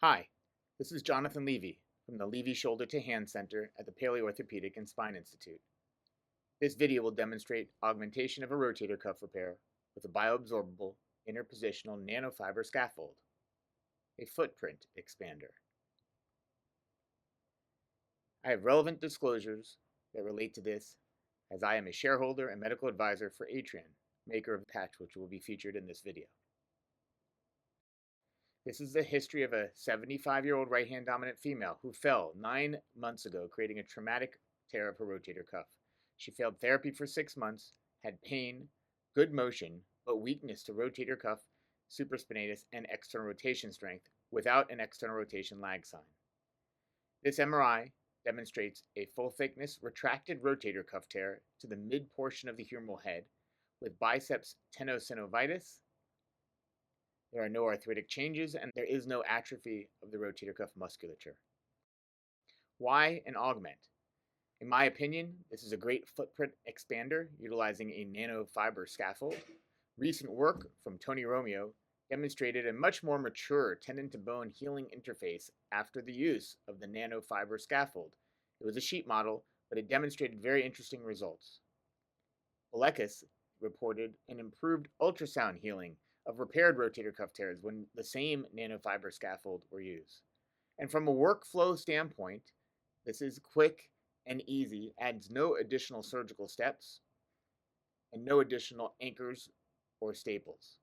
Hi, this is Jonathan Levy from the Levy Shoulder to Hand Center at the Paleoorthopedic and Spine Institute. This video will demonstrate augmentation of a rotator cuff repair with a bioabsorbable interpositional nanofiber scaffold, a footprint expander. I have relevant disclosures that relate to this as I am a shareholder and medical advisor for Atrian, maker of the patch which will be featured in this video. This is the history of a 75-year-old right-hand dominant female who fell 9 months ago, creating a traumatic tear of her rotator cuff. She failed therapy for 6 months, had pain, good motion, but weakness to rotator cuff, supraspinatus, and external rotation strength without an external rotation lag sign. This MRI demonstrates a full-thickness retracted rotator cuff tear to the mid-portion of the humeral head with biceps tenosynovitis. There are no arthritic changes, and there is no atrophy of the rotator cuff musculature. Why an augment? In my opinion, this is a great footprint expander utilizing a nanofiber scaffold. Recent work from Tony Romeo demonstrated a much more mature tendon-to-bone healing interface after the use of the nanofiber scaffold. It was a sheet model, but it demonstrated very interesting results. Alekis reported an improved ultrasound healing of repaired rotator cuff tears when the same nanofiber scaffold were used. And from a workflow standpoint, this is quick and easy, adds no additional surgical steps, and no additional anchors or staples.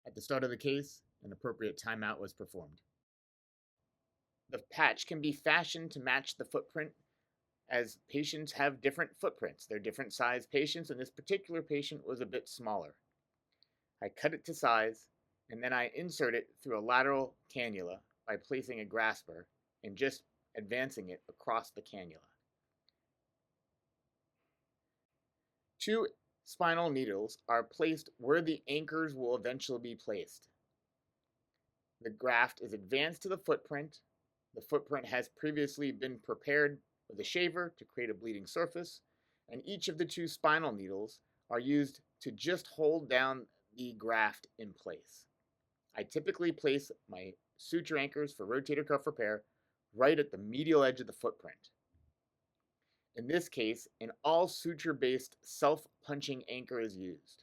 At the start of the case, an appropriate timeout was performed. The patch can be fashioned to match the footprint as patients have different footprints. They're different size patients, and this particular patient was a bit smaller. I cut it to size, and then I insert it through a lateral cannula by placing a grasper and just advancing it across the cannula. 2 spinal needles are placed where the anchors will eventually be placed. The graft is advanced to the footprint. The footprint has previously been prepared with a shaver to create a bleeding surface, and each of the 2 spinal needles are used to just hold down the graft in place. I typically place my suture anchors for rotator cuff repair right at the medial edge of the footprint. In this case, an all suture-based self-punching anchor is used.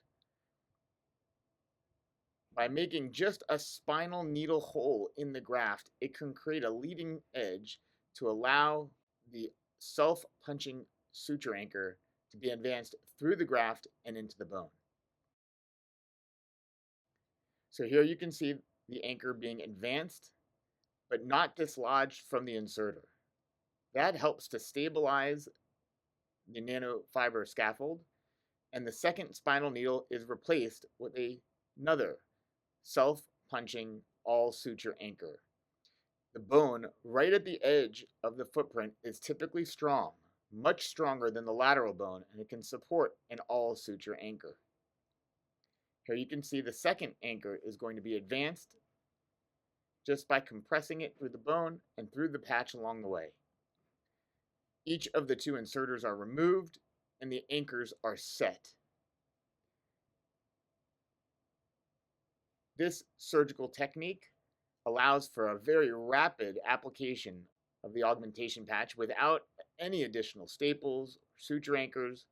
By making just a spinal needle hole in the graft, it can create a leading edge to allow the self-punching suture anchor to be advanced through the graft and into the bone. So here you can see the anchor being advanced, but not dislodged from the inserter. That helps to stabilize the nanofiber scaffold, and the second spinal needle is replaced with another self-punching all suture anchor. The bone right at the edge of the footprint is typically strong, much stronger than the lateral bone, and it can support an all suture anchor. Here you can see the second anchor is going to be advanced just by compressing it through the bone and through the patch along the way. Each of the 2 inserters are removed and the anchors are set. This surgical technique allows for a very rapid application of the augmentation patch without any additional staples or suture anchors.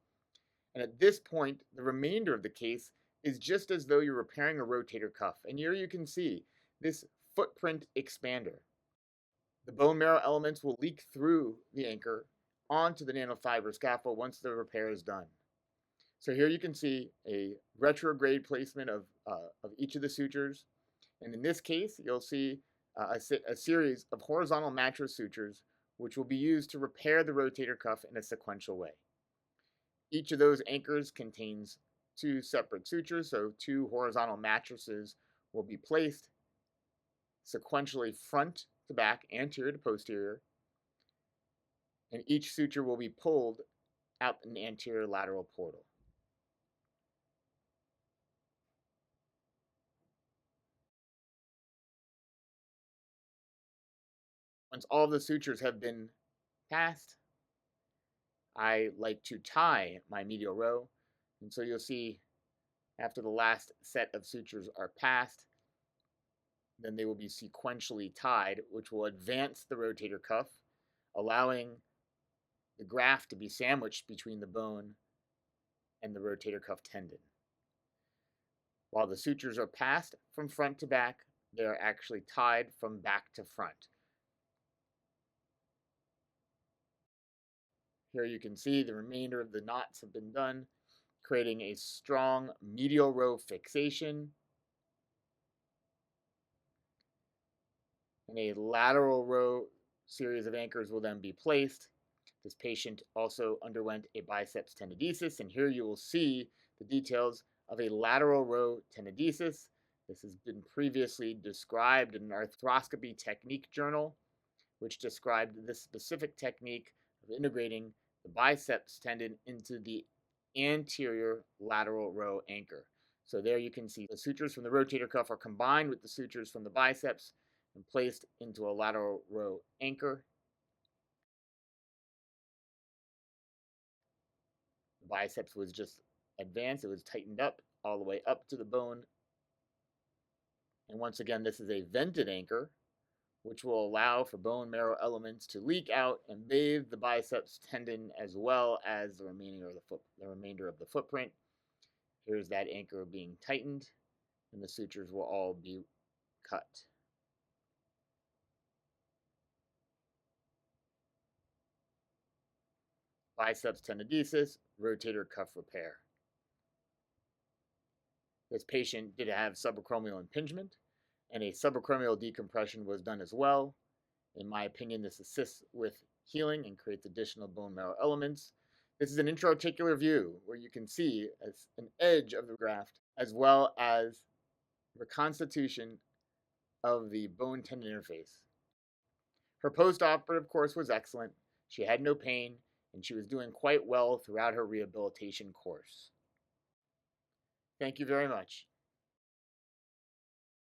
And at this point, the remainder of the case is just as though you're repairing a rotator cuff. And here you can see this footprint expander. The bone marrow elements will leak through the anchor onto the nanofiber scaffold once the repair is done. So here you can see a retrograde placement of each of the sutures. And in this case, you'll see a series of horizontal mattress sutures which will be used to repair the rotator cuff in a sequential way. Each of those anchors contains 2 separate sutures, so 2 horizontal mattresses will be placed sequentially front to back, anterior to posterior, and each suture will be pulled out an anterior lateral portal. Once all the sutures have been passed, I like to tie my medial row, and so you'll see after the last set of sutures are passed, then they will be sequentially tied, which will advance the rotator cuff, allowing the graft to be sandwiched between the bone and the rotator cuff tendon. While the sutures are passed from front to back, they are actually tied from back to front. Here you can see the remainder of the knots have been done, creating a strong medial row fixation. And a lateral row series of anchors will then be placed. This patient also underwent a biceps tenodesis, and here you will see the details of a lateral row tenodesis. This has been previously described in an arthroscopy technique journal, which described this specific technique of integrating the biceps tendon into the anterior lateral row anchor. So there you can see the sutures from the rotator cuff are combined with the sutures from the biceps and placed into a lateral row anchor. The biceps was just advanced, it was tightened up all the way up to the bone. And once again, this is a vented anchor, which will allow for bone marrow elements to leak out and bathe the biceps tendon as well as the remainder of the footprint. Here's that anchor being tightened, and the sutures will all be cut. Biceps tenodesis, rotator cuff repair. This patient did have subacromial impingement, and a subacromial decompression was done as well. In my opinion, this assists with healing and creates additional bone marrow elements. This is an intra-articular view where you can see an edge of the graft as well as reconstitution of the bone tendon interface. Her post-operative course was excellent. She had no pain, and she was doing quite well throughout her rehabilitation course. Thank you very much.